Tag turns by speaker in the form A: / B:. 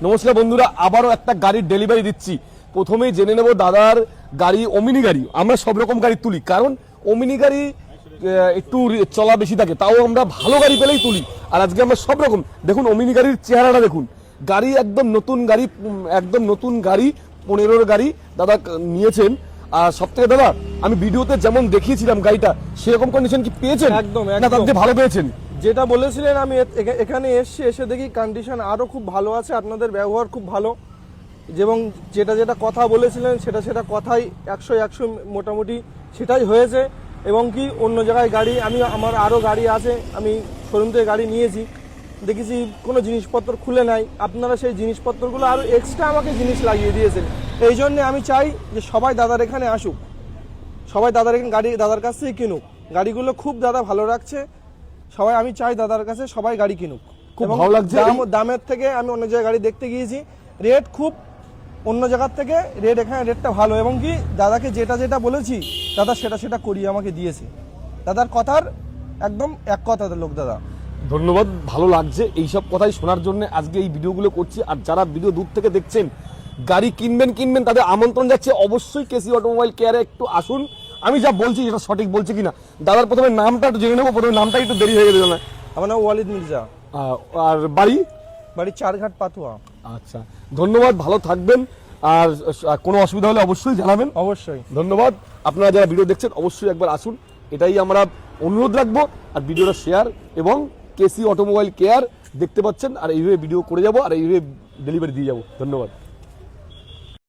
A: নমস্কার বন্ধুরা, আবারও একটা গাড়ির ডেলিভারি দিচ্ছি। প্রথমেই জেনে নেব দাদার গাড়ি ওমিনি গাড়ি। আমরা সব রকম গাড়ি তুলি, কারণ ওমিনি গাড়ি একটু চলা বেশি থাকে, তাও আমরা ভালো গাড়ি পেলেই তুলি। আর আজকে আমরা সব রকম, দেখুন ওমিনি গাড়ির চেহারাটা দেখুন, গাড়ি একদম নতুন গাড়ি, একদম নতুন গাড়ি, 15-র গাড়ি দাদা নিয়েছেন। আর সব থেকে দাদা, আমি ভিডিওতে যেমন দেখিয়েছিলাম গাড়িটা, সেরকম কন্ডিশন কি পেয়েছেন?
B: একদম
A: না, তার চেয়ে ভালো পেয়েছেন?
B: যেটা বলেছিলেন আমি এখানে এসে দেখি কন্ডিশন আরো খুব ভালো আছে, আপনাদের ব্যবহার খুব ভালো, এবং যেটা কথা বলেছিলেন সেটা কথাই 100 মোটামুটি সেটাই হয়েছে। এবং কি অন্য জায়গায় গাড়ি আমার আরও গাড়ি আছে, আমি শোরুম থেকে গাড়ি নিয়েছি, দেখেছি কোনো জিনিসপত্র খুলে নাই, আপনারা সেই জিনিসপত্রগুলো আরও এক্সট্রা আমাকে জিনিস লাগিয়ে দিয়েছেন। এই জন্যে আমি চাই যে সবাই দাদার এখানে আসুক, সবাই দাদার এখানে গাড়ি দাদার কাছ থেকে কিনুক, গাড়িগুলো খুব দাদা ভালো রাখছে। সবাই আমি চাই দাদার কাছে সবাই গাড়ি কিনুক।
A: খুব ভালো লাগছে।
B: দামের থেকে আমি অন্য জায়গায় গাড়ি দেখতে গিয়েছি, রেট খুব অন্য জায়গার থেকে এখানে রেটটা ভালো, এবং কি দাদাকে যেটা বলেছি দাদা সেটা করিয়ে আমাকে দিয়েছে। দাদার কথার একদম এক কথা লোক দাদা।
A: ধন্যবাদ, ভালো লাগছে এইসব কথাই শোনার জন্য আজকে এই ভিডিওগুলো করছি। আর যারা ভিডিও দূর থেকে দেখছেন, গাড়ি কিনবেন তাদের আমন্ত্রণ যাচ্ছে, অবশ্যই কেসি অটোমোবাইল কেয়ারে একটু আসুন। আমি যা বলছি এটা সঠিক বলছি কিনা, দাদার প্রথমে নামটা একটু জেনে নেবো। প্রথমে নামটা একটু দেরি হয়ে গেল না?
B: আমার নাম ওয়ালিদ মির্জা।
A: আর বাড়ি?
B: বাড়ি চারঘাট পাতুয়া।
A: আচ্ছা, ধন্যবাদ, ভালো থাকবেন। আর কোনো অসুবিধা হলে অবশ্যই জানাবেন।
B: অবশ্যই
A: ধন্যবাদ। আপনারা যারা ভিডিও দেখছেন অবশ্যই একবার আসুন, এটাই আমরা অনুরোধ রাখবো। আর ভিডিওটা শেয়ার এবং কেসি অটোমোবাইল কেয়ার দেখতে পাচ্ছেন, আর এইভাবে ভিডিও করে যাবো আর এইভাবে ডেলিভারি দিয়ে যাবো। ধন্যবাদ।